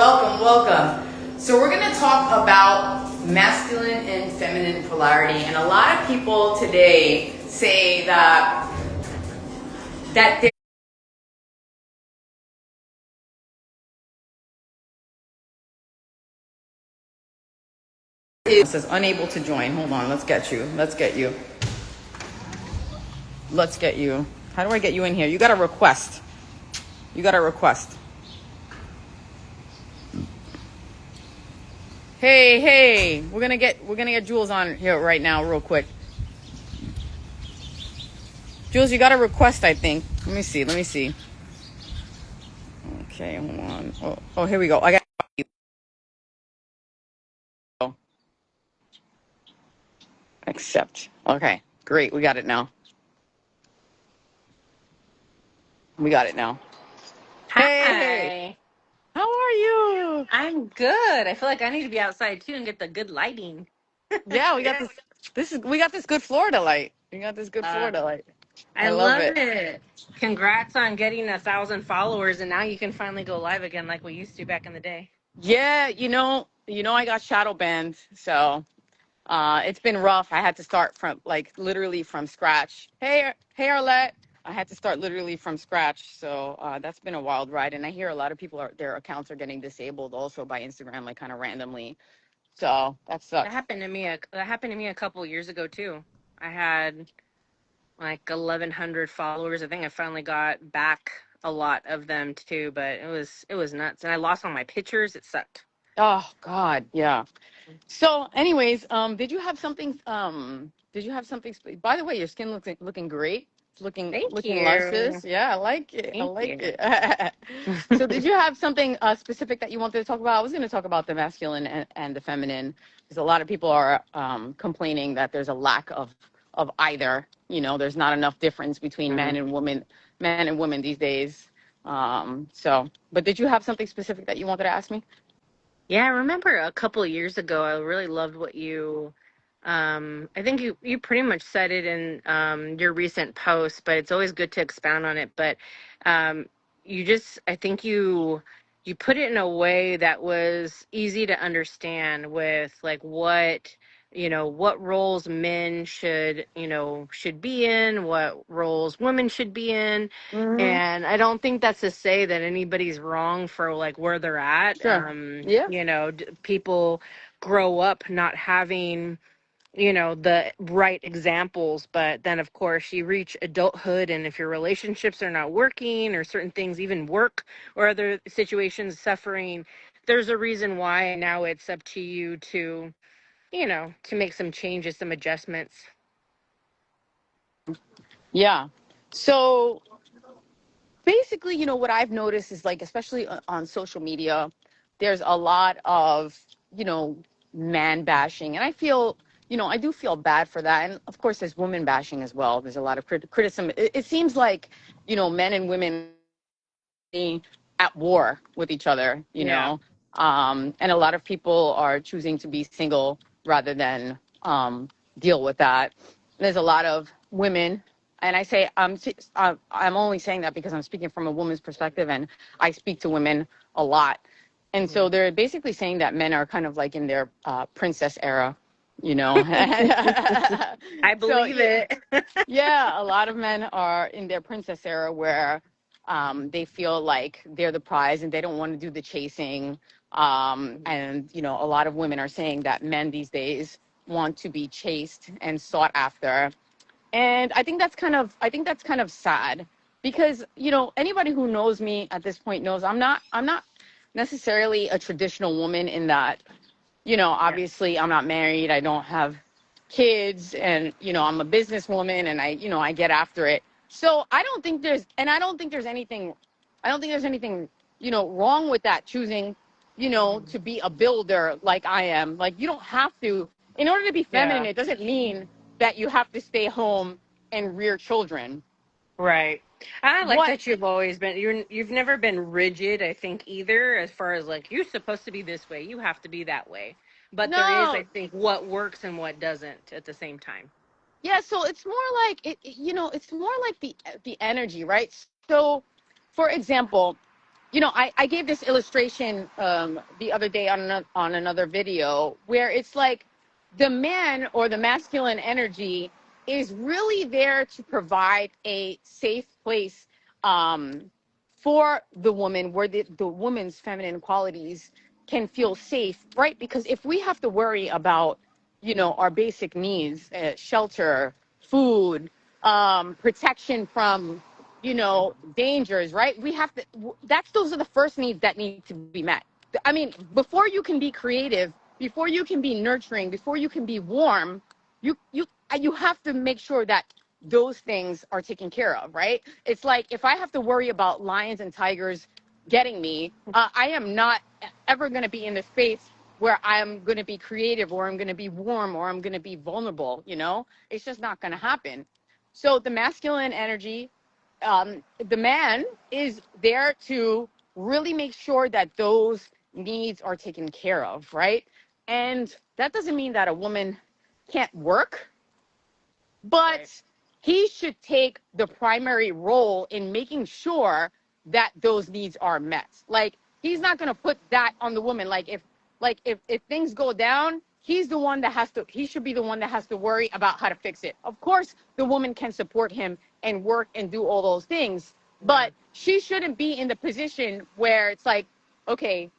welcome. So we're going to talk about masculine and feminine polarity, and a lot of people today say that there is. It says unable to join. Hold on, let's get you. How do I get you in here? You got a request. Hey, we're gonna get Jules on here right now, real quick. Jules, you got a request, I think. Let me see. Okay, hold on. Oh, here we go. I got you. Accept. Okay, great. We got it now. Hey, Hi. how are you? I'm good. I feel like I need to be outside too and get the good lighting. Yeah, we got this. We got this good Florida light. Uh, I I love love it. it. Congrats on getting 1,000 followers, and now you can finally go live again like we used to back in the day. Yeah, I got shadow banned, so it's been rough. I had to start from literally from scratch. Hey, Arlette. I had to start literally from scratch, so that's been a wild ride. And I hear a lot of people their accounts are getting disabled also by Instagram, like kind of randomly. So that That sucks. happened to me. That happened to me a couple years ago too. I had like 1,100 followers. I think I finally got back a lot of them too, but it was nuts, and I lost all my pictures. It sucked. Oh God, yeah. So, anyways, did you have something? By the way, your skin looking great. It's Thank looking you. luscious. Yeah, I like it. I Thank like you. it. So, did you have something specific that you wanted to talk about? I was going to talk about the masculine and the feminine, because a lot of people are complaining that there's a lack of either. There's not enough difference between men and women these days. But did you have something specific that you wanted to ask me? Yeah, I remember a couple of years ago, I really loved what I think you pretty much said it in your recent post, but it's always good to expound on it. But um, I think you put it in a way that was easy to understand with like what roles men should be in, what roles women should be in. Mm-hmm. And I don't think that's to say that anybody's wrong for like where they're at. Sure. Yeah. People grow up not having, the right examples, but then of course you reach adulthood, and if your relationships are not working or certain things, even work or other situations suffering, there's a reason why. And now it's up to you to make some changes, some adjustments. Yeah. So basically, what I've noticed is like, especially on social media, there's a lot of, you know, man bashing. And I do feel bad for that. And of course, there's woman bashing as well. There's a lot of criticism. It seems like, men and women being at war with each other, Yeah. and a lot of people are choosing to be single rather than deal with that. There's a lot of women, and I'm only saying that because I'm speaking from a woman's perspective, and I speak to women a lot, and so Mhm. they're basically saying that men are kind of like in their princess era, you know. I So believe it. yeah, a lot of men are in their princess era where they feel like they're the prize and they don't want to do the chasing. And a lot of women are saying that men these days want to be chased and sought after. And I think that's kind of sad because anybody who knows me at this point knows I'm not necessarily a traditional woman in that Yeah. obviously I'm not married, I don't have kids, and I'm a businesswoman, and I get after it. So I don't think there's anything wrong with that, choosing Mhm. to be a builder like I am. Like, you don't have to, in order to be feminine, Yeah. it doesn't mean that you have to stay home and rear children. Right. And I like What that you've never been rigid, I think, either, as far as like you're supposed to be this way, you have to be that way. But there is, No. I think, what works and what doesn't at the same time. Yeah, so it's more like it's more like the energy, right? So, for example, I gave this illustration the other day on another video where it's like the man or the masculine energy is really there to provide a safe place um, for the woman where the woman's feminine qualities can feel safe, right? Because if we have to worry about, our basic needs, shelter, food, protection from dangers, right? We have to, those are the first needs that need to be met. I mean, before you can be creative, before you can be nurturing, before you can be warm, you have to make sure that those things are taken care of, right? It's like if I have to worry about lions and tigers getting me, I am not ever going to be in the space where I'm going to be creative or I'm going to be warm or I'm going to be vulnerable, It's just not going to happen. So the masculine energy, the man is there to really make sure that those needs are taken care of, right? And that doesn't mean that a woman can't work, Right. but he should take the primary role in making sure that those needs are met. Like he's not going to put that on the woman. If things go down, he should be the one that has to worry about how to fix it. Of course the woman can support him and work and do all those things, Yeah. but she shouldn't be in the position where it's like, okay,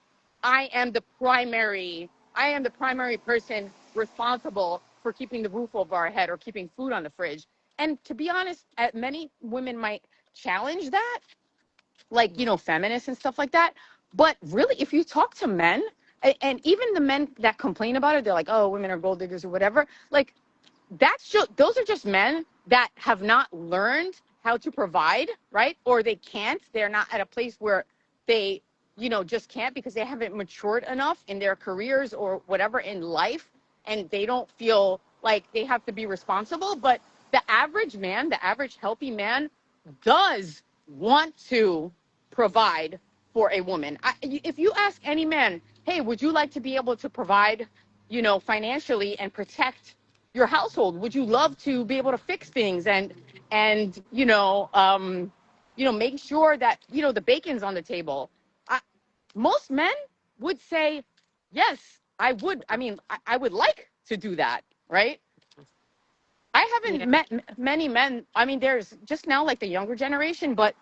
I am the primary person responsible for keeping the roof over our head or keeping food on the fridge. And to be honest, many women might challenge that, like, feminists and stuff like that. But really, if you talk to men, and even the men that complain about it, they're like, oh, women are gold diggers or whatever. Like, those are just men that have not learned how to provide, right? Or they can't. They're not at a place where they, just can't because they haven't matured enough in their careers or whatever in life, and they don't feel like they have to be responsible. But the average man, the average healthy man, does want to provide for a woman. If you ask any man, hey, would you like to be able to provide, financially and protect your household? Would you love to be able to fix things and make sure that the bacon's on the table? I, Most men would say, yes, I would. I mean, I would like to do that, right? I haven't Yeah. met many men. I mean, there's just now like the younger generation, but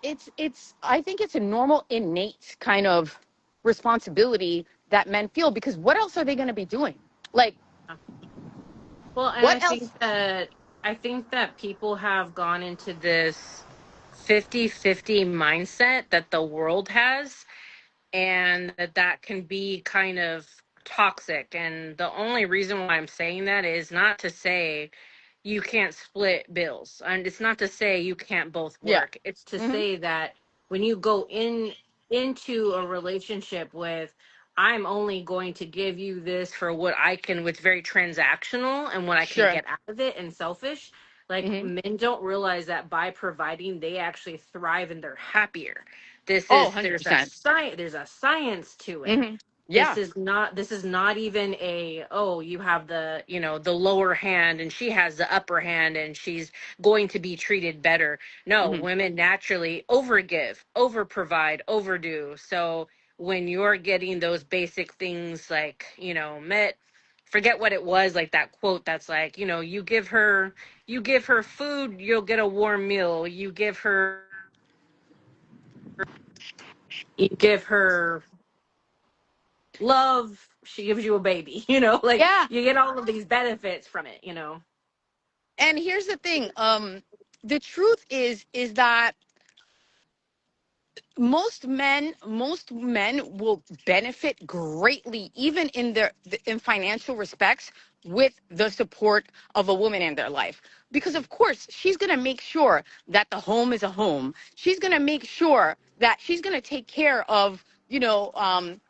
it's I think it's a normal innate kind of responsibility that men feel, because what else are they going to be doing? Like, Well, and what else? I think that people have gone into this 50-50 mindset that the world has, and that can be kind of toxic. And the only reason why I'm saying that is not to say you can't split bills, and it's not to say you can't both Yeah. work. It's to Hmm. say that when you go into a relationship with, I'm only going to give you this for what I can, what's very transactional and what I can Sure. get out of it and selfish. Like, Hmm. men don't realize that by providing, they actually thrive and they're happier. Oh, There's 100%. a science to it. Hmm. Yeah. This is not even a, oh, you have the, the lower hand and she has the upper hand and she's going to be treated better. No, Hmm. women naturally overgive, over provide, overdo. So when you're getting those basic things like, met, forget what it was, like that quote that's like, you give her food, you'll get a warm meal. You give her love, she gives you a baby. Like, Yeah. you get all of these benefits from it. And here's the thing. The truth is that most men will benefit greatly, even in financial respects, with the support of a woman in their life, because of course she's going to make sure that the home is a home. She's going to make sure that she's going to take care of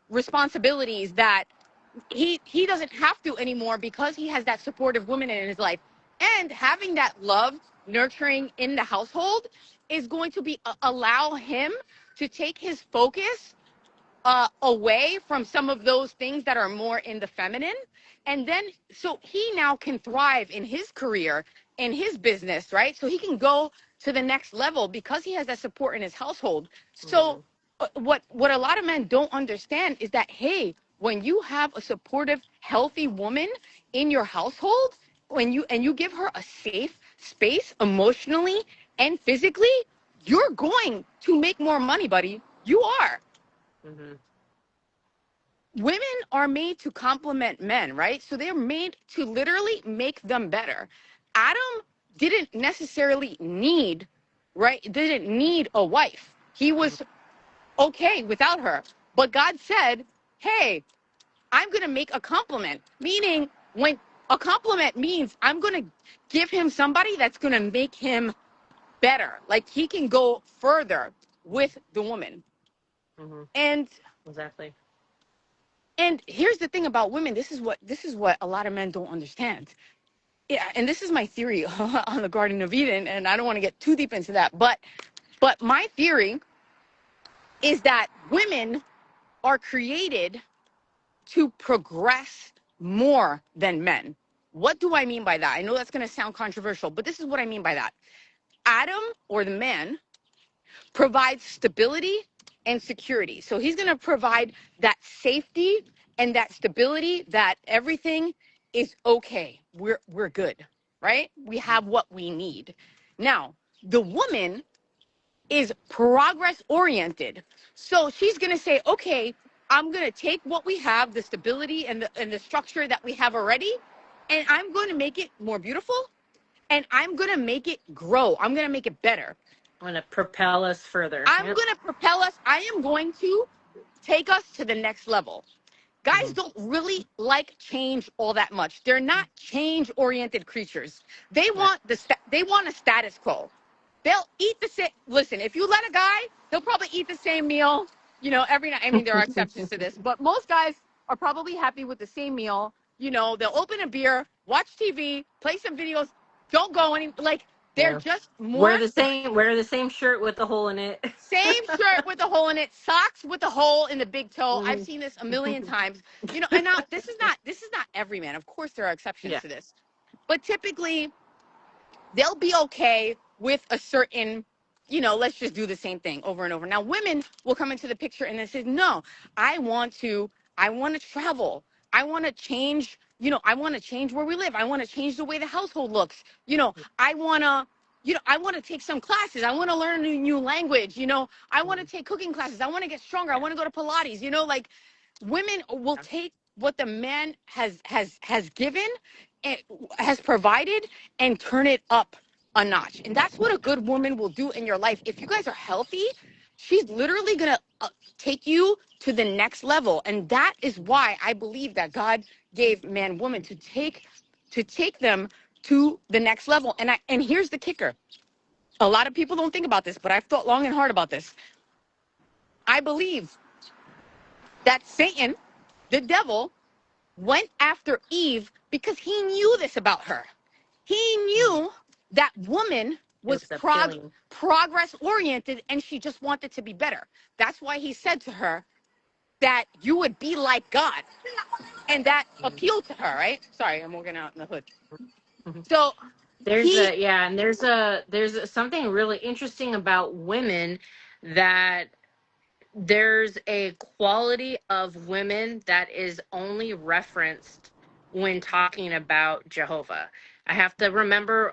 responsibilities that he doesn't have to anymore, because he has that supportive woman in his life. And having that love, nurturing in the household is going to be allow him to take his focus away from some of those things that are more in the feminine. And then so he now can thrive in his career in his business, right? So he can go to the next level because he has that support in his household. So what a lot of men don't understand is that, hey, when you have a supportive, healthy woman in your household, you give her a safe space emotionally and physically, you're going to make more money, buddy. You are. Mm-hmm. Women are made to complement men, right? So they're made to literally make them better. Adam didn't necessarily need, right? Didn't need a wife. He was okay without her. But God said, hey, I'm going to make a compliment, meaning when a compliment means I'm going to give him somebody that's going to make him better. Like he can go further with the woman. Mm-hmm. And Exactly. And here's the thing about women. This is what a lot of men don't understand. Yeah, and this is my theory on the Garden of Eden, and I don't want to get too deep into that. But my theory is that women are created to progress more than men. What do I mean by that? I know that's going to sound controversial, but this is what I mean by that. Adam, or the man, provides stability and security. So he's going to provide that safety and that stability, that everything is okay. We're good, right? We have what we need. Now, the woman is progress oriented. So she's going to say, okay, I'm going to take what we have, the stability and the structure that we have already, and I'm going to make it more beautiful, and I'm going to make it grow. I'm going to make it better. I'm going to propel us further. I'm going to propel us. I am going to take us to the next level. Guys don't really like change all that much. They're not change-oriented creatures. They want they want a status quo. They'll eat the same. Listen, if you let a guy, he'll probably eat the same meal, every night. I mean, there are exceptions to this, but most guys are probably happy with the same meal. They'll open a beer, watch TV, play some videos, don't go any, like, they're just more. Wear the same shirt with the hole in it. Same shirt with a hole in it, socks with a hole in the big toe. I've seen this a million times. And now this is not every man. Of course there are exceptions to this. But typically they'll be okay with a certain, let's just do the same thing over and over. Now women will come into the picture and they say, no, I want to travel. I want to change, I want to change where we live. I want to change the way the household looks. I want to, I want to take some classes. I want to learn a new language. I want to take cooking classes. I want to get stronger. I want to go to Pilates. Like women will take what the man has given, and has provided, and turn it up a notch. And that's what a good woman will do in your life. If you guys are healthy, she's literally going to take you to the next level. And that is why I believe that God gave man, woman to take them to the next level. And here's the kicker. A lot of people don't think about this, but I've thought long and hard about this. I believe that Satan, the devil, went after Eve because he knew this about her. He knew that woman was progress oriented, and she just wanted to be better. That's why he said to her that you would be like God. And that appealed to her, right? Sorry, I'm working out in the hood. So there's something really interesting about women, that there's a quality of women that is only referenced when talking about Jehovah. I have to remember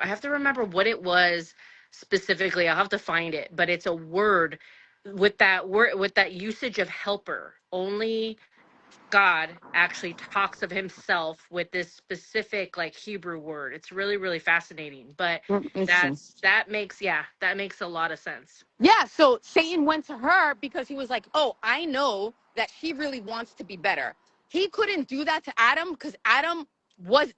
what it was specifically. I'll have to find it, but it's a word with that usage of helper. Only God actually talks of himself with this specific like Hebrew word. It's really, really fascinating. But that makes a lot of sense. Yeah, so Satan went to her because he was like, oh, I know that she really wants to be better. He couldn't do that to Adam because Adam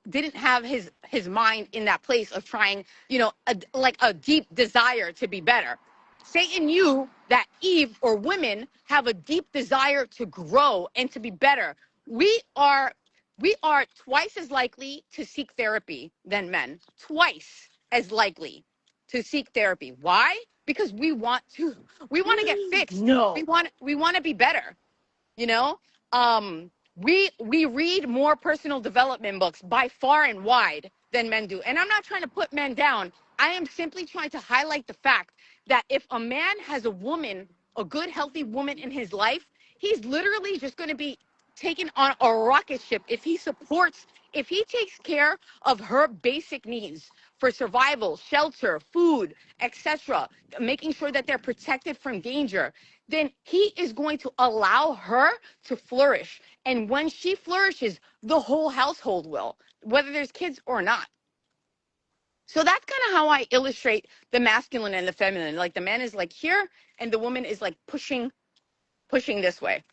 didn't have his mind in that place of trying, a deep desire to be better. Satan knew that Eve, or women, have a deep desire to grow and to be better. We are twice as likely to seek therapy than men. Twice as likely to seek therapy. Why? Because we want to get fixed. No. We want to be better. We read more personal development books by far and wide than men do. And I'm not trying to put men down. I am simply trying to highlight the fact that if a man has a woman, a good, healthy woman in his life, he's literally just going to be taken on a rocket ship if he supports, if he takes care of her basic needs for survival, shelter, food, etc., making sure that they're protected from danger, then he is going to allow her to flourish. And when she flourishes, the whole household will, whether there's kids or not. So that's kind of how I illustrate the masculine and the feminine. Like the man is like here, and the woman is like pushing this way.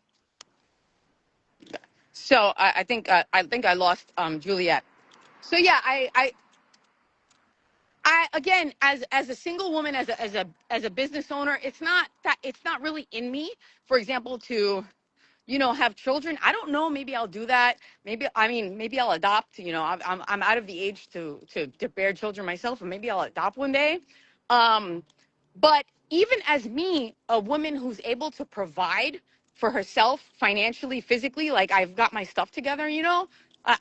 So I think I lost Juliet. So yeah, I again, as a single woman, as a business owner, it's not really in me, for example, to have children. I don't know. Maybe I'll do that. Maybe I'll adopt. I'm out of the age to bear children myself, and maybe I'll adopt one day. Um, but even as me, a woman who's able to provide for herself financially, physically, like I've got my stuff together,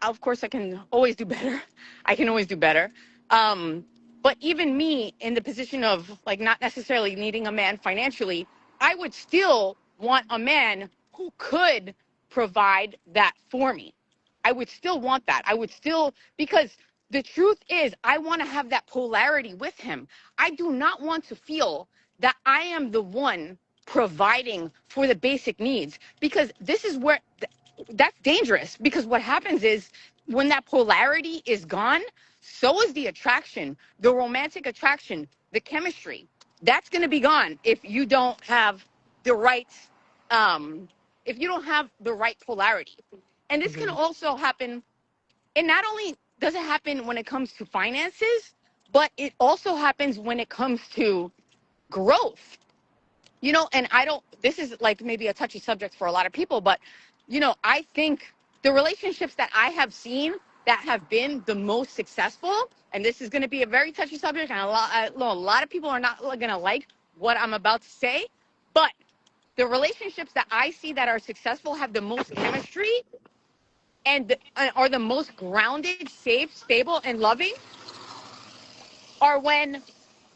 of course I can always do better. I can always do better. But even me in the position of like not necessarily needing a man financially, I would still want a man who could provide that for me. I would still want that. I would still, because the truth is, I want to have that polarity with him. I do not want to feel that I am the one providing for the basic needs, because this is where that's dangerous. Because what happens is when that polarity is gone, so is the attraction, the romantic attraction, the chemistry. That's going to be gone if you don't have the right polarity. And this can Mm-hmm. also happen, and not only does it happen when it comes to finances, but it also happens when it comes to growth. And I don't, this is like maybe a touchy subject for a lot of people, but I think the relationships that I have seen that have been the most successful, and this is going to be a very touchy subject, and a lot of people are not going to like what I'm about to say, but the relationships that I see that are successful have the most chemistry and are the most grounded, safe, stable, and loving are when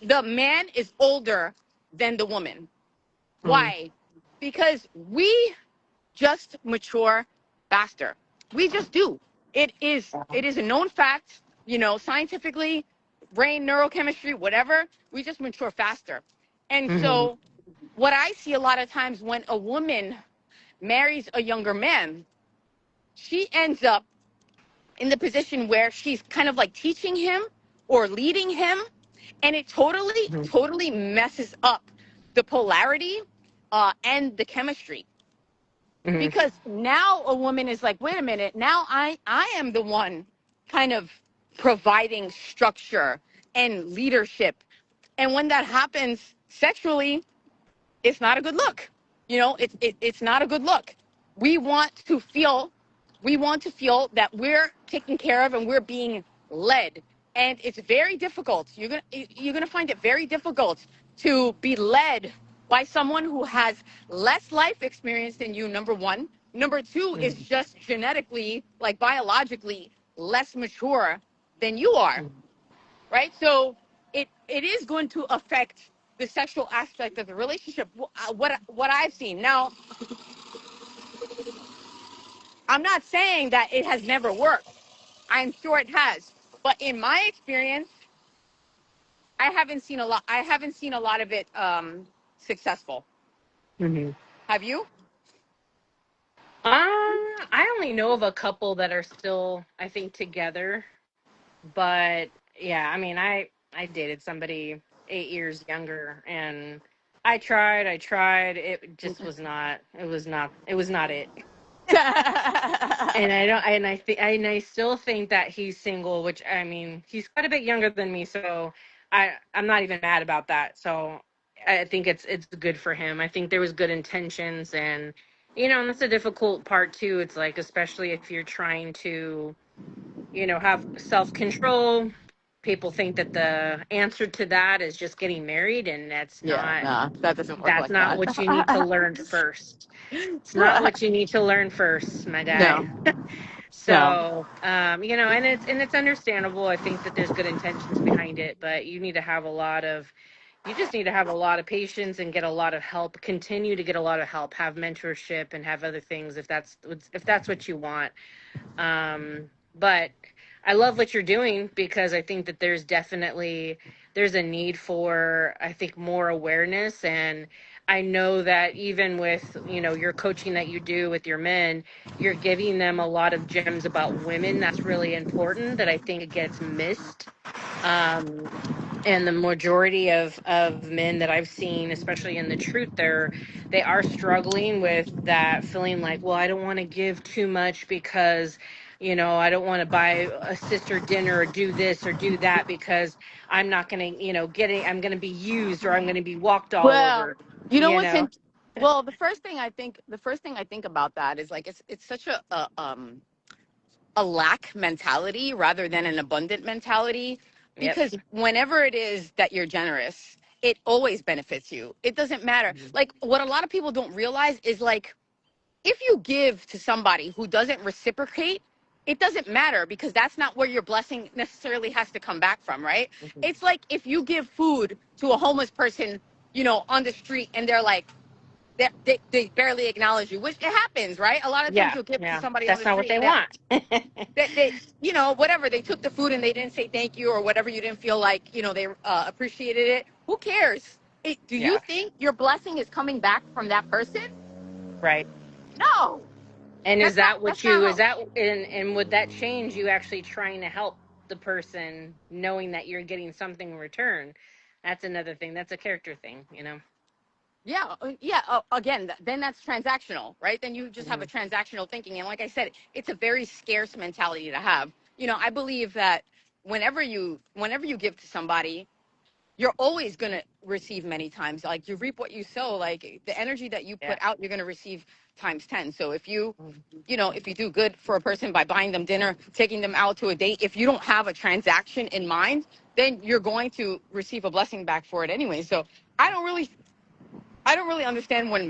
the man is older than the woman. Why? Because we just mature faster. We just do. It is a known fact, scientifically, brain neurochemistry, whatever. We just mature faster. And Mm-hmm. so what I see a lot of times when a woman marries a younger man, she ends up in the position where she's kind of like teaching him or leading him, and it totally messes up the polarity and the chemistry, Mm-hmm. because now a woman is like, wait a minute, now I am the one kind of providing structure and leadership, and when that happens sexually, it's not a good look. It's not a good look. We want to feel we want to feel that we're taken care of and we're being led. And it's very difficult. You're gonna find it very difficult to be led by someone who has less life experience than you, number one. Number two is just genetically, like biologically, less mature than you are, right? So it is going to affect the sexual aspect of the relationship. What I've seen now, I'm not saying that it has never worked. I'm sure it has, but in my experience, I haven't seen a lot. I haven't seen a lot of it successful. Mm-hmm. Have you? I only know of a couple that are still, I think, together. But yeah, I mean, I dated somebody 8 years younger, and I tried. It just was not. It was not it. And I don't. And I think. And I still think that he's single. Which, I mean, he's quite a bit younger than me, so I'm not even mad about that. So I think it's good for him. I think there was good intentions, and and that's a difficult part too. It's like, especially if you're trying to have self control, people think that the answer to that is just getting married, and Yeah, nah, that doesn't work that's like not that. what you need to learn first. It's not what you need to learn first, my guy. No, no. So, and it's understandable. I think that there's good intentions behind it, but you just need to have a lot of patience and get a lot of help, continue to get a lot of help, have mentorship and have other things if that's what you want. But I love what you're doing, because I think that there's a need for, I think, more awareness. And I know that even with, your coaching that you do with your men, you're giving them a lot of gems about women. That's really important, that I think it gets missed. Um, and the majority of men that I've seen, especially in the truth, they are struggling with that feeling like, well, I don't want to give too much because, I don't want to buy a sister dinner or do this or do that, because I'm not going to, I'm going to be used, or I'm going to be walked all Well, over, you know you what's know? in? Well, the first thing I think about that is like it's such a lack mentality rather than an abundant mentality, Yep. because whenever it is that you're generous, it always benefits you. It doesn't matter. Mhm. Like what a lot of people don't realize is like if you give to somebody who doesn't reciprocate, it doesn't matter because that's not where your blessing necessarily has to come back from, right? Mhm. It's like if you give food to a homeless person, on the street and they're like, they barely acknowledge you, which it happens, right? A lot of times Yeah. you'll give to Yeah. somebody on That's the not what street they and that want. whatever, they took the food and they didn't say thank you or whatever, you didn't feel like, they appreciated it. Who cares? Do you Yeah. think your blessing is coming back from that person? Right. No, And is that's not, that that's what not you, is how. that, and would that change you actually trying to help the person knowing that you're getting something in return? That's another thing. That's a character thing. Yeah, yeah. Again, then that's transactional, right? Then you just have a Hmm. transactional thinking, and like I said, it's a very scarce mentality to have. I believe that whenever you give to somebody, you're always going to receive many times. Like you reap what you sow. Like the energy that you put Yeah. out, you're going to receive times 10. So if you do good for a person by buying them dinner, taking them out to a date, if you don't have a transaction in mind, then you're going to receive a blessing back for it anyway. So I don't really I don't really understand when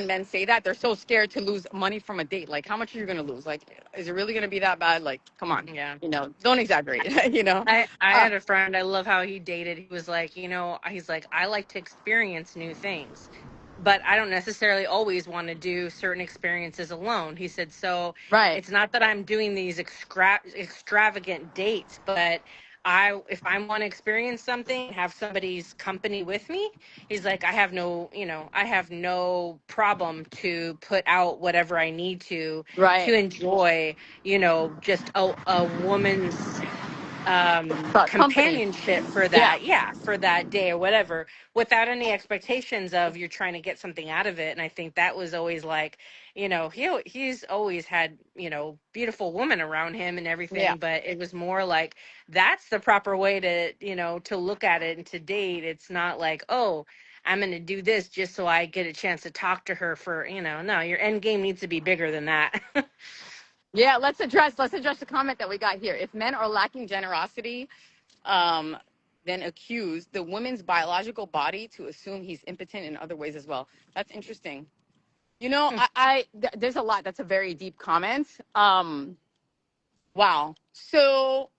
men say that they're so scared to lose money from a date. Like, how much are you going to lose? Like, is it really going to be that bad? Like, come on, Yeah. don't exaggerate. I Uh, had a friend, I love how he dated. He was like, he's like, I like to experience new things, but I don't necessarily always want to do certain experiences alone. He said, so right, it's not that I'm doing these extravagant dates, but if I want to experience something, have somebody's company with me, he's like, I have no problem to put out whatever I need to right. enjoy, just a woman's But company, companionship for yeah, that, yeah, for that day or whatever, without any expectations of you're trying to get something out of it. And I think that was always like, he's always had, beautiful women around him and yeah. everything, but it was more like that's the proper way to, to look at it and to date. It's not like, oh, I'm going to do this just so I get a chance to talk to her for, no, your end game needs to be bigger than that. Yeah, let's address the comment that we got here. If men are lacking generosity, um, then accuse the woman's biological body to assume he's impotent in other ways as well. That's interesting. There's a lot. That's a very deep comment. Wow. So,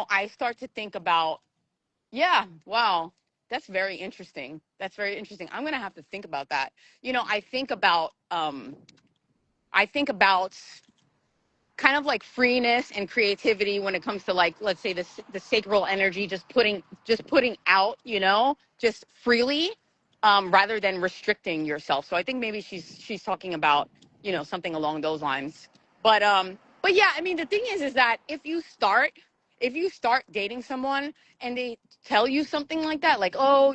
I start to think about, yeah, wow. That's very interesting. That's very interesting. I'm going to have to think about that. I think about kind of like freeness and creativity when it comes to, like, let's say the sacral energy, just putting out, just freely, rather than restricting yourself. So I think maybe she's talking about, something along those lines. But yeah, I mean, the thing is that if you start dating someone and they tell you something like that, like, oh,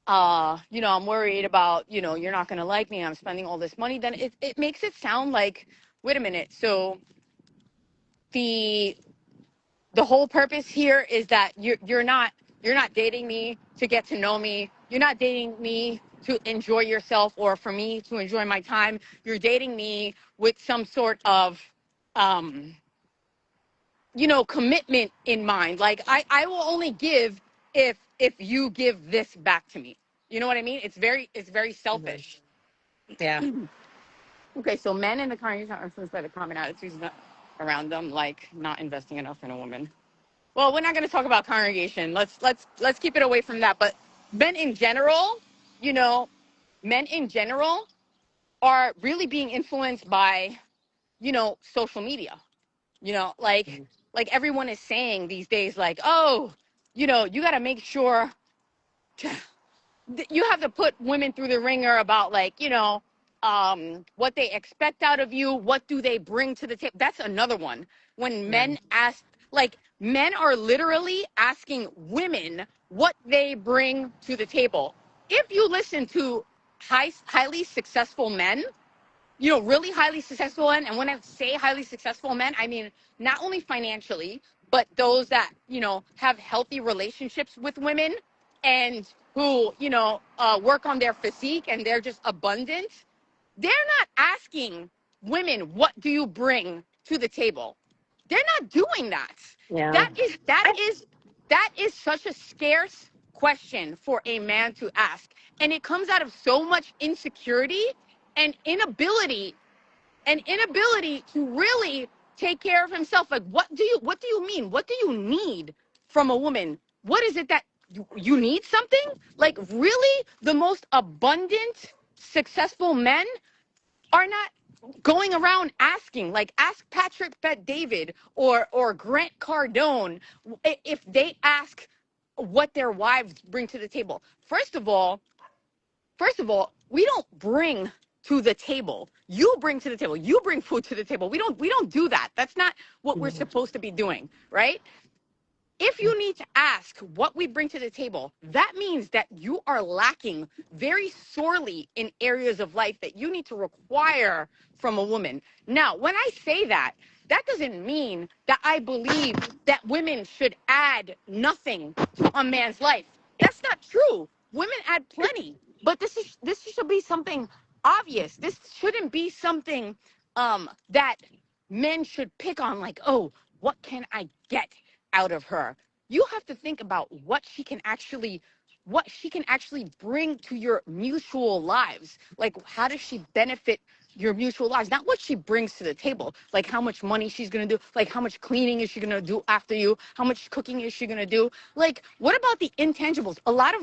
I'm worried about, you're not going to like me, I'm spending all this money, then it makes it sound like, wait a minute, so the the whole purpose here is that you're not dating me to get to know me. You're not dating me to enjoy yourself or for me to enjoy my time. You're dating me with some sort of um commitment in mind. Like I will only give if you give this back to me. You know what I mean? It's very Mhm. selfish. Yeah. Okay, so men in the congregation are influenced by the common attitudes around them, like not investing enough in a woman. Well, we're not going to talk about congregation. Let's keep it away from that. But men in general, you know, men in general are really being influenced by, social media. Like everyone is saying these days, like, oh, you got to make sure you have to put women through the ringer about, like, what they expect out of you. What do they bring to the table? That's another one. When Yeah. men ask, like, men are literally asking women what they bring to the table. If you listen to highly successful men, really highly successful men. And when I say highly successful men, I mean not only financially, but those that, have healthy relationships with women and who, work on their physique and they're just abundant. They're not asking women, what do you bring to the table? They're not doing that. Yeah. That is, that I, is, that is such a scarce question for a man to ask. And it comes out of so much insecurity and inability to really take care of himself. Like, what do you mean? What do you need from a woman? What is it that you need something? Like, really, the most abundant, successful men are not going around asking. Like, ask Patrick Bet David or Grant Cardone if they ask what their wives bring to the table. First of all, we don't bring to the table. You bring to the table. You bring food to the table. We don't do that. That's not what we're Mhm. supposed to be doing, right? If you need to ask what we bring to the table, that means that you are lacking very sorely in areas of life that you need to require from a woman. Now, when I say that, that doesn't mean that I believe that women should add nothing to a man's life. That's not true. Women add plenty, but this should be something obvious. This shouldn't be something that men should pick on, like, oh, what can I get out of her? You have to think about what she can actually bring to your mutual lives. Like, how does she benefit your mutual lives? Not what she brings to the table. Like, how much money she's gonna do, like how much cleaning is she gonna do after you, how much cooking is she gonna do. Like, what about the intangibles? A lot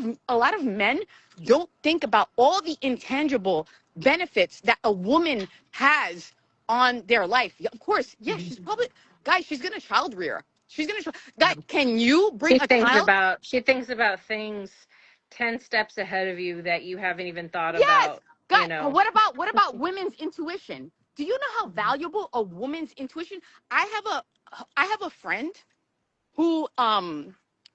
of men don't think about all the intangible benefits that a woman has on their life. Yeah, of course, yeah, she's probably, guys, she's gonna child rear. She's gonna, guy, can you bring a child? She thinks about things 10 steps ahead of you that you haven't even thought Yes, about, guy. you know. What about women's intuition? Do you know how valuable a woman's intuition? I have a friend who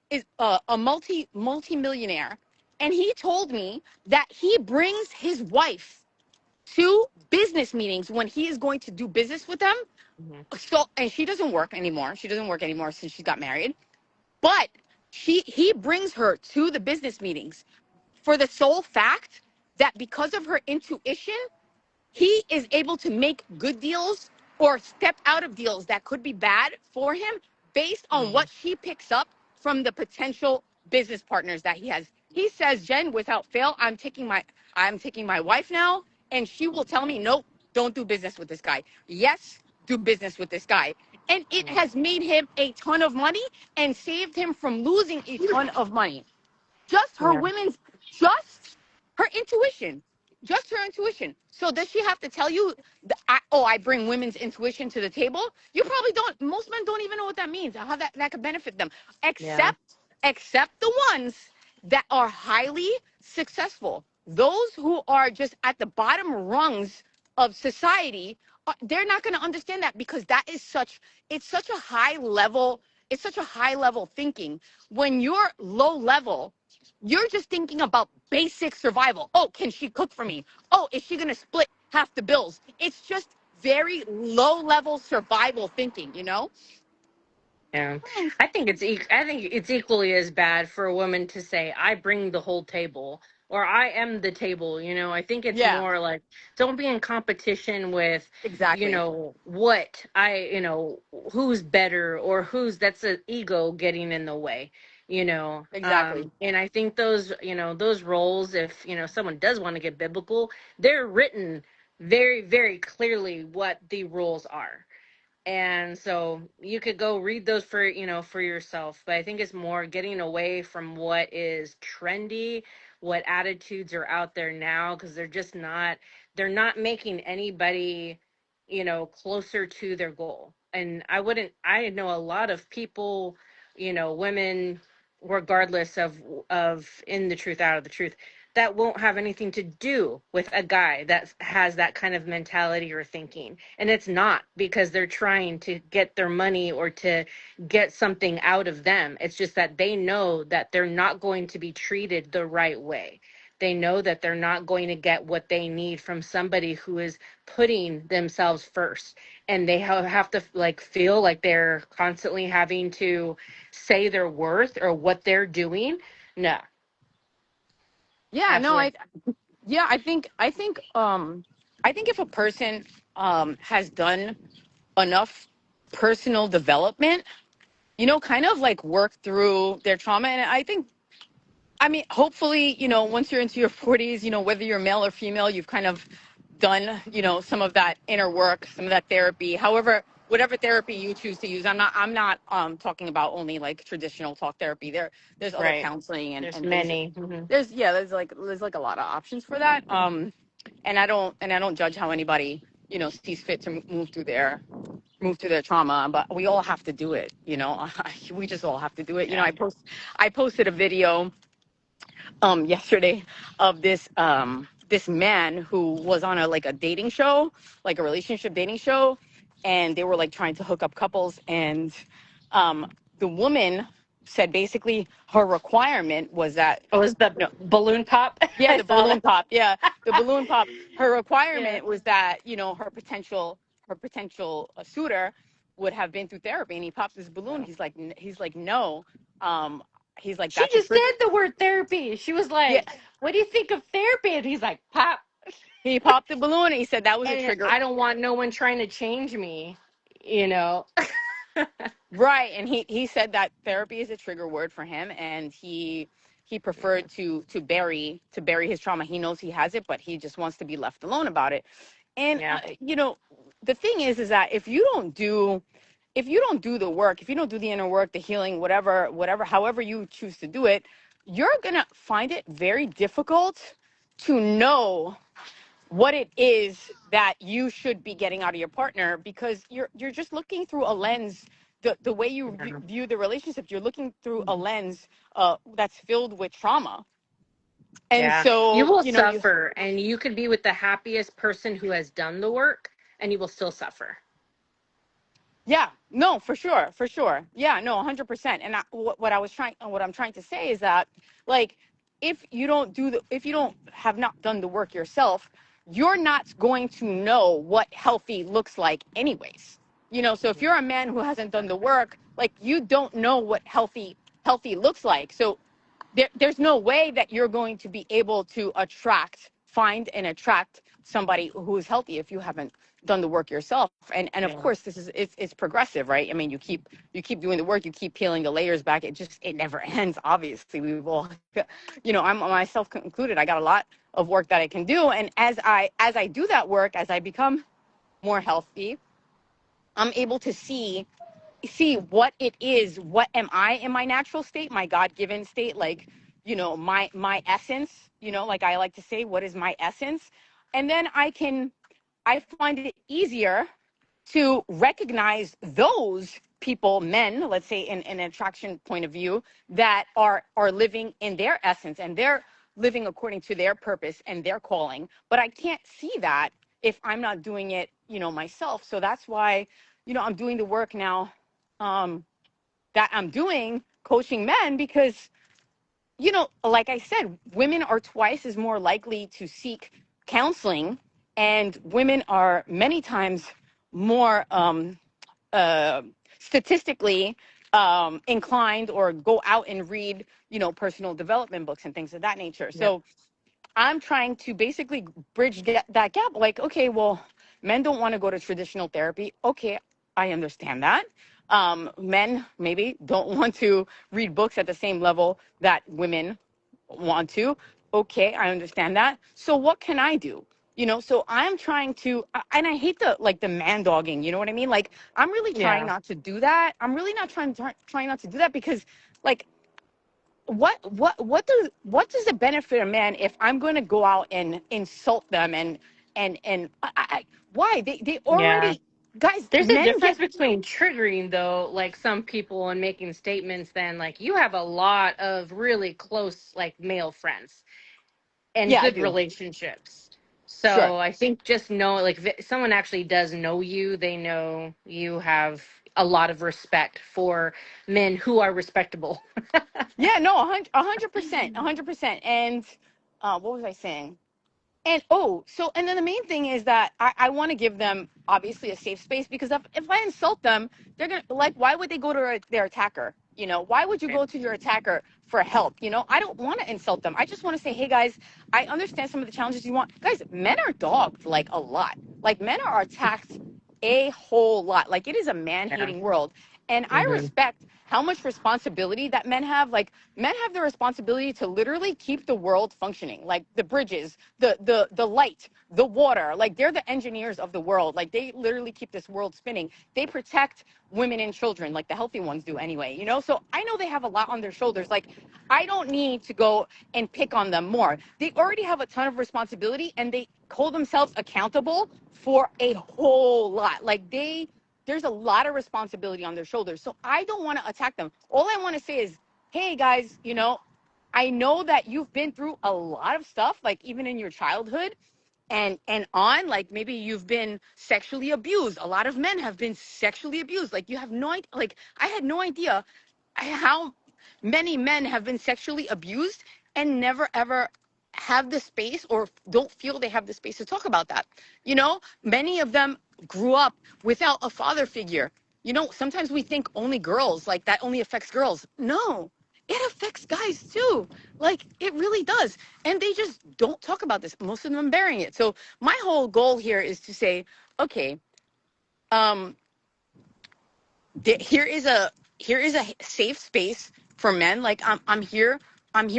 is a multi-millionaire, and he told me that he brings his wife to business meetings when he is going to do business with them. Mhm. So, and she doesn't work anymore. She doesn't work anymore since she got married. But he brings her to the business meetings for the sole fact that because of her intuition, he is able to make good deals or step out of deals that could be bad for him based on Mhm. what she picks up from the potential business partners that he has. He says, Jen, without fail, I'm taking my wife now, and she will tell me, nope, don't do business with this guy. Yes, do business with this guy. And it Mhm. has made him a ton of money and saved him from losing a ton of money. just her Yeah. women's just her intuition, so does she have to tell you I bring women's intuition to the table? You probably don't. Most men don't even know what that means, how that could benefit them, Yeah. except the ones that are highly successful. Those who are just at the bottom rungs of society, they're not going to understand that, because it's such a high level, thinking. When you're low level, you're just thinking about basic survival. Oh, can she cook for me? Oh, is she going to split half the bills? It's just very low level survival thinking. Yeah. I think it's equally as bad for a woman to say, I bring the whole table, or I am the table. I think it's Yeah, more like, don't be in competition with, exactly. what who's better, or that's an ego getting in the way. Exactly. And I think those roles, if someone does want to get biblical, they're written very, very clearly what the rules are. And so you could go read those for yourself. But I think it's more getting away from what is trendy, what attitudes are out there now, because they're not making anybody closer to their goal. And I know a lot of people, women, regardless of in the truth, out of the truth, that won't have anything to do with a guy that has that kind of mentality or thinking. And it's not because they're trying to get their money or to get something out of them. It's just that they know that they're not going to be treated the right way. They know that they're not going to get what they need from somebody who is putting themselves first. And they have to like feel like they're constantly having to say their worth or what they're doing. No, Yeah, no, absolutely. I think if a person has done enough personal development, kind of like work through their trauma. And I mean, hopefully, once you're into your 40s, whether you're male or female, you've kind of done, some of that inner work, some of that therapy, however, whatever therapy you choose to use. I'm not talking about only like traditional talk therapy. There's other Right. counseling There's and things. many. Hmm. There's like a lot of options for that. And I don't judge how anybody, sees fit to move through their trauma, but we all have to do it. We just all have to do it. Yeah. I posted a video yesterday of this man who was on a dating show, like a relationship dating show, and they were like trying to hook up couples, and the woman said basically her requirement was that, Oh, was the you know, balloon pop? yeah, I the saw balloon that. pop. Yeah, the balloon pop. Her Yeah. requirement was that, her potential suitor would have been through therapy, and he pops this balloon. No. He's like no, um, he's like She that's a just trigger. said the word therapy. She was Yeah, like, "What do you think of therapy?" And he's like, "Pop." he popped the balloon, and he said that was a And trigger. I don't want no one trying to change me. You know. Right, and he said that therapy is a trigger word for him, and he preferred to bury his trauma. He knows he has it, but he just wants to be left alone about it. And Yeah. the thing is that if you don't do the work, if you don't do the inner work, the healing, whatever, however you choose to do it, you're gonna find it very difficult to know what it is that you should be getting out of your partner, because you're just looking through a lens. The way you Yeah. view the relationship, you're looking through a lens that's filled with trauma. And Yeah. You so will you suffer, and you could be with the happiest person who has done the work, and you will still suffer. Yeah, no, for sure, for sure. Yeah, no, 100%. And what I'm trying to say is that, like, if you don't have not done the work yourself, you're not going to know what healthy looks like, anyways. So if you're a man who hasn't done the work, like, you don't know what healthy looks like. So there's no way that you're going to be able to find and attract somebody who's healthy if you haven't done the work yourself. And of Yeah. course, it's progressive, right? I mean, you keep doing the work, you keep peeling the layers back. It never ends. Obviously, we've all, I'm myself included. I got a lot of work that I can do, and as I do that work, as I become more healthy, I'm able to see what it is. What am I in my natural state, my God-given state, like, my essence, like I like to say, what is my essence? And then I find it easier to recognize those people, men, let's say, in an attraction point of view, that are living in their essence, and they're living according to their purpose and their calling. But I can't see that if I'm not doing it, myself. So that's why, I'm doing the work now, um, that I'm doing, coaching men, because, like I said, women are twice as more likely to seek counseling, and women are many times more uh, statistically inclined, or go out and read, personal development books and things of that nature. Yep. So I'm trying to basically bridge that gap. Like, okay, well, men don't want to go to traditional therapy. Okay, I understand that. Men maybe don't want to read books at the same level that women want to. Okay, I understand that. So what can I do? So I'm trying to, and I hate the man dogging. You know what I mean? Like, I'm really trying Yeah. not to do that. I'm really not trying not to do that because, like, what does it benefit a man if I'm going to go out and insult them and why they Yeah. already, guys, There's a men difference get. between triggering though, like some people and making statements than like you have a lot of really close like male friends and Yeah, I good do. relationships. Sure. So I think just know like if someone actually does know you, they know you have a lot of respect for men who are respectable. Yeah, no, 100%, 100%. And what was I saying? And so and then the main thing is that I want to give them obviously a safe space, because if I insult them, they're gonna, like, why would they go to their attacker? Why would you Right. go to your attacker for help? I don't want to insult them. I just want to say, hey guys, I understand some of the challenges you want. Guys, men are dogged like a lot. Like, men are attacked a whole lot. Like, it is a man Yeah. hating world. And I Hmm. respect how much responsibility that men have. Like, men have the responsibility to literally keep the world functioning, like the bridges, the light, the water. Like, they're the engineers of the world. Like, they literally keep this world spinning. They protect women and children, like the healthy ones do anyway. So I know they have a lot on their shoulders. Like, I don't need to go and pick on them more. They already have a ton of responsibility, and they hold themselves accountable for a whole lot. Like, there's a lot of responsibility on their shoulders. So I don't want to attack them. All I want to say is, hey guys, I know that you've been through a lot of stuff, like even in your childhood and on, like maybe you've been sexually abused. A lot of men have been sexually abused. Like, you have no idea, like, I had no idea how many men have been sexually abused and never ever have the space, or don't feel they have the space to talk about that. Many of them grew up without a father figure. Sometimes we think only girls, like that only affects girls. No, it affects guys too. Like, it really does. And they just don't talk about this. Most of them are bearing it. So my whole goal here is to say, okay, um, here is a safe space for men. Like, I'm here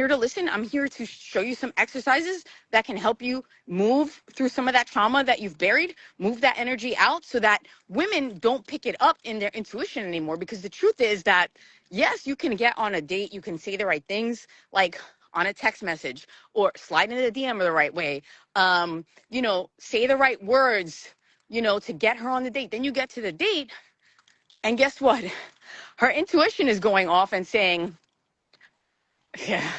to listen. I'm here to show you some exercises that can help you move through some of that trauma that you've buried, move that energy out, so that women don't pick it up in their intuition anymore. Because the truth is that, yes, you can get on a date, you can say the right things, like on a text message, or slide into the DM the right way, say the right words, to get her on the date. Then you get to the date, and guess what? Her intuition is going off and saying, yeah,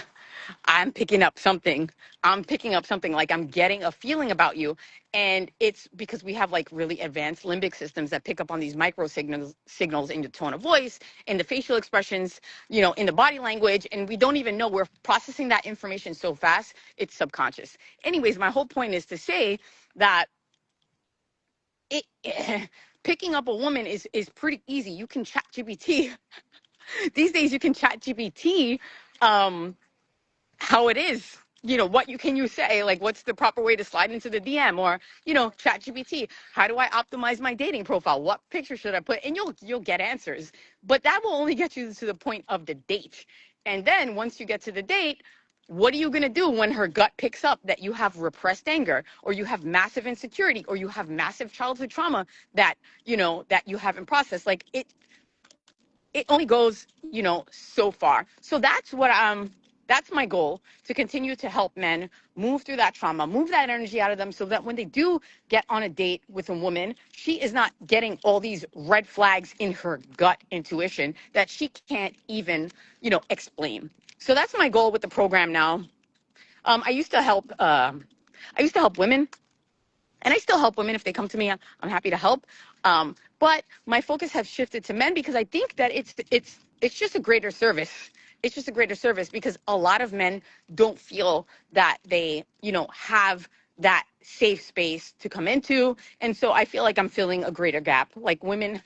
I'm picking up something. I'm picking up something, like I'm getting a feeling about you. And it's because we have like really advanced limbic systems that pick up on these micro signals in the tone of voice, in the facial expressions, in the body language. And we don't even know, we're processing that information so fast, it's subconscious. Anyways, my whole point is to say that it picking up a woman is pretty easy. You can chat GPT. These days you can chat GPT how it is. What can you say? Like, what's the proper way to slide into the DM? Or, chat GPT, how do I optimize my dating profile? What picture should I put? And you'll get answers. But that will only get you to the point of the date. And then once you get to the date, what are you going to do when her gut picks up that you have repressed anger, or you have massive insecurity, or you have massive childhood trauma that you haven't processed? Like, it only goes, so far. So that's my goal, to continue to help men move through that trauma, move that energy out of them, so that when they do get on a date with a woman, she is not getting all these red flags in her gut intuition that she can't even, explain. So that's my goal with the program now. I used to help women, and I still help women if they come to me. I'm happy to help. But my focus has shifted to men, because I think that it's just a greater service. It's just a greater service, because a lot of men don't feel that they, have that safe space to come into. And so I feel like I'm filling a greater gap. Like, women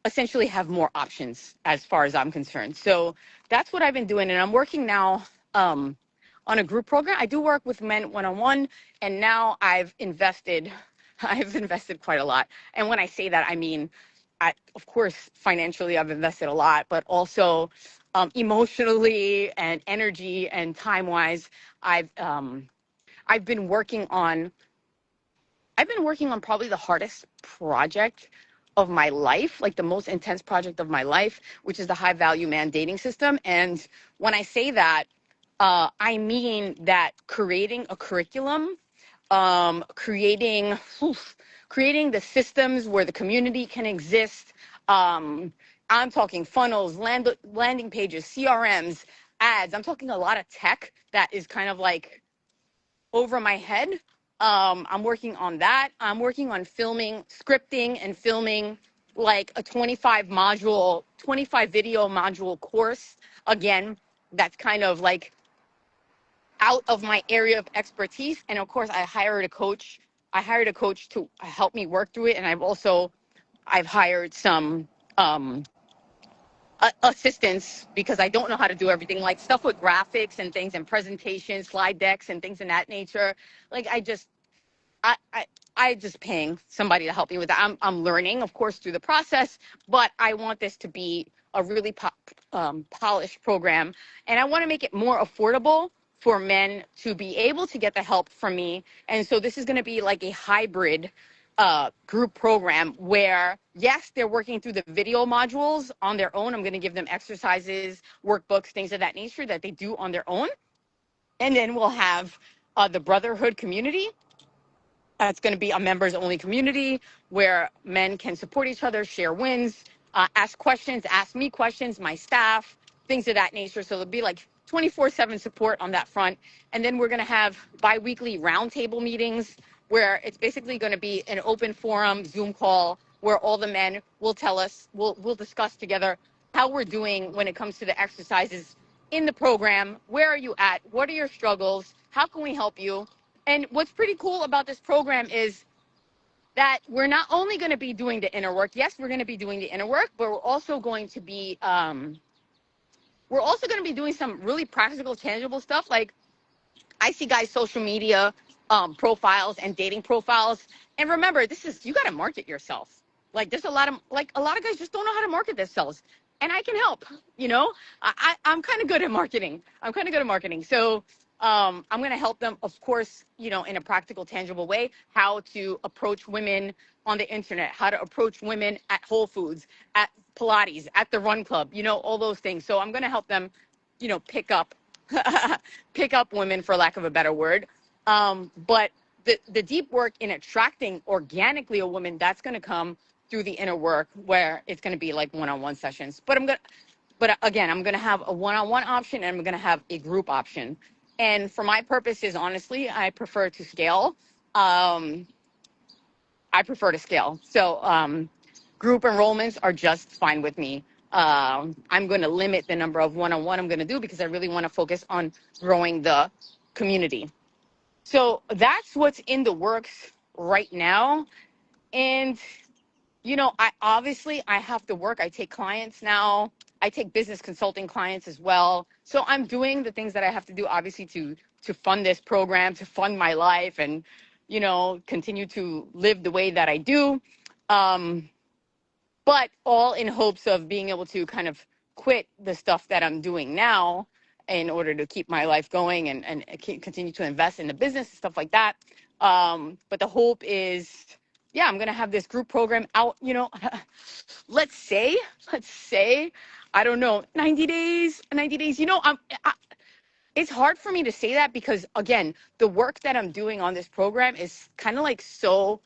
essentially have more options as far as I'm concerned. So that's what I've been doing. And I'm working now on a group program. I do work with men one-on-one, and now I've invested I've invested quite a lot. And when I say that, I mean, of course, financially, I've invested a lot, but also emotionally and energy and time-wise, I've um, I've been working on I've been working on probably the hardest project of my life, like the most intense project of my life, which is the high value man dating system. And when I say that, I mean that creating a curriculum, creating creating the systems where the community can exist. Um, I'm talking funnels, landing pages, CRMs, ads. I'm talking a lot of tech that is kind of like over my head. I'm working on that. I'm working on filming, scripting and filming like a 25 video module course. Again, that's kind of like out of my area of expertise. And of course, I hired a coach. I hired a coach to help me work through it. And I've hired some assistance because I don't know how to do everything, like stuff with graphics and things and presentations, slide decks and things in that nature. Like I, I, I just paying somebody to help me with that. I'm learning, of course, through the process, but I want this to be a really polished program, and I want to make it more affordable for men to be able to get the help from me. And so this is going to be like a hybrid group program where, yes, they're working through the video modules on their own. I'm going to give them exercises, workbooks, things of that nature that they do on their own. And then we'll have the brotherhood community. It's going to be a members only community where men can support each other, share wins, ask questions, ask me questions, my staff, things of that nature. So it'll be like 24/7 support on that front. And then we're going to have bi-weekly roundtable meetings where it's basically going to be an open forum Zoom call where all the men will tell us, we'll discuss together how we're doing when it comes to the exercises in the program. Where are you at? What are your struggles? How can we help you? And what's pretty cool about this program is that we're not only going to be doing the inner work. Yes, we're going to be doing the inner work, but we're also going to be doing some really practical, tangible stuff. Like I see guys' social media profiles and dating profiles. And remember, you got to market yourself. Like there's a lot of guys just don't know how to market themselves. And I can help, you know, I'm kind of good at marketing. So I'm going to help them, of course, you know, in a practical, tangible way, how to approach women on the internet, how to approach women at Whole Foods, at Pilates, at the Run Club, you know, all those things. So I'm going to help them, you know, pick up women, for lack of a better word. But the deep work in attracting organically a woman, that's going to come through the inner work where it's going to be like one-on-one sessions. But again, I'm going to have a one-on-one option and I'm going to have a group option. And for my purposes, honestly, I prefer to scale. So group enrollments are just fine with me. I'm going to limit the number of one-on-one I'm going to do because I really want to focus on growing the community. So that's what's in the works right now. And, you know, I have to work. I take clients now. I take business consulting clients as well. So I'm doing the things that I have to do, obviously, to fund this program, to fund my life and, you know, continue to live the way that I do. But all in hopes of being able to kind of quit the stuff that I'm doing now in order to keep my life going and continue to invest in the business and stuff like that. But the hope is, yeah, I'm going to have this group program out, you know, let's say, I don't know, 90 days, you know, it's hard for me to say that because, again, the work that I'm doing on this program is kind of like so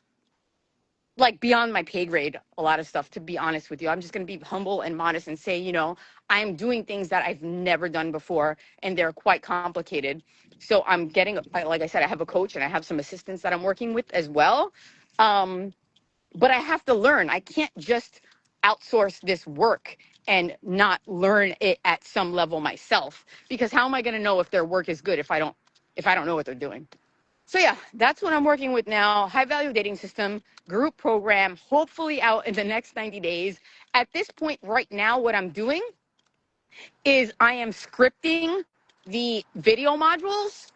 like beyond my pay grade, a lot of stuff, to be honest with you. I'm just going to be humble and modest and say, you know, I'm doing things that I've never done before and they're quite complicated. So I'm getting, like I said, I have a coach and I have some assistants that I'm working with as well. But I have to learn. I can't just outsource this work and not learn it at some level myself, because how am I going to know if their work is good if I don't know what they're doing? So yeah, that's what I'm working with now. High value dating system, group program, hopefully out in the next 90 days. At this point right now, what I'm doing is I am scripting the video modules.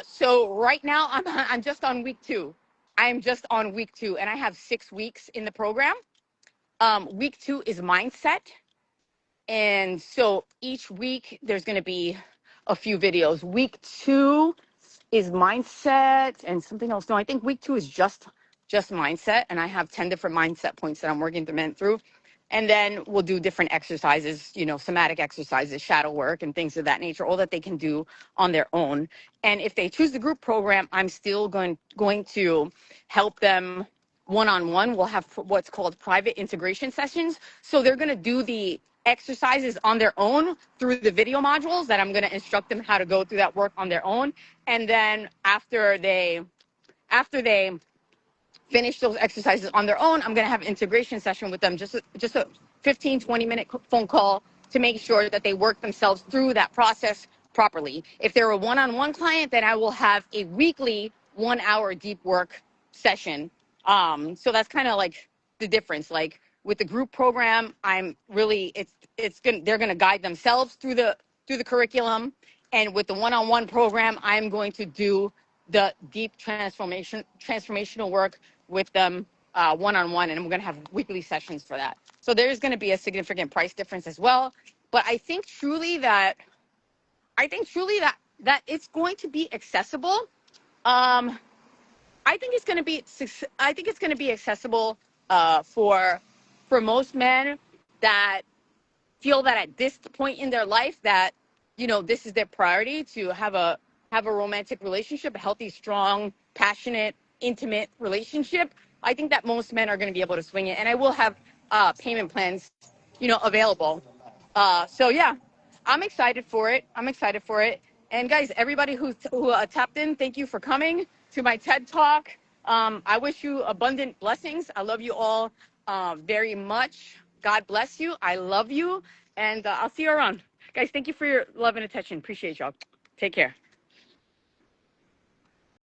So right now I'm just on week 2. I'm just on week 2, and I have 6 weeks in the program. Week 2 is mindset. And so each week there's going to be a few videos. Week 2 is mindset and something else. No, I think week 2 is just mindset, and I have 10 different mindset points that I'm working the men through. And then we'll do different exercises, somatic exercises, shadow work, and things of that nature, all that they can do on their own. And if they choose the group program, I'm still going to help them one-on-one. We'll have what's called private integration sessions. So they're going to do the exercises on their own through the video modules that I'm going to instruct them how to go through that work on their own. And then after they finish those exercises on their own, I'm going to have an integration session with them, just a 15-20 minute phone call to make sure that they work themselves through that process properly. If they're a one-on-one client, then I will have a weekly 1-hour deep work session. So that's kind of like the difference. Like with the group program, I'm really, they're going to guide themselves through the curriculum. And with the one-on-one program, I'm going to do the deep transformational work with them one-on-one, and we're going to have weekly sessions for that. So there's going to be a significant price difference as well. But I think truly that it's going to be accessible. I think it's going to be accessible for most men that feel that at this point in their life that this is their priority, to have a romantic relationship, a healthy, strong, passionate, intimate relationship. I think that most men are going to be able to swing it, and I will have payment plans available. So yeah, I'm excited for it. And guys, everybody who tapped in, thank you for coming to my TED Talk. I wish you abundant blessings. I love you all very much. God bless you. I love you. And I'll see you around. Guys, thank you for your love and attention. Appreciate y'all. Take care.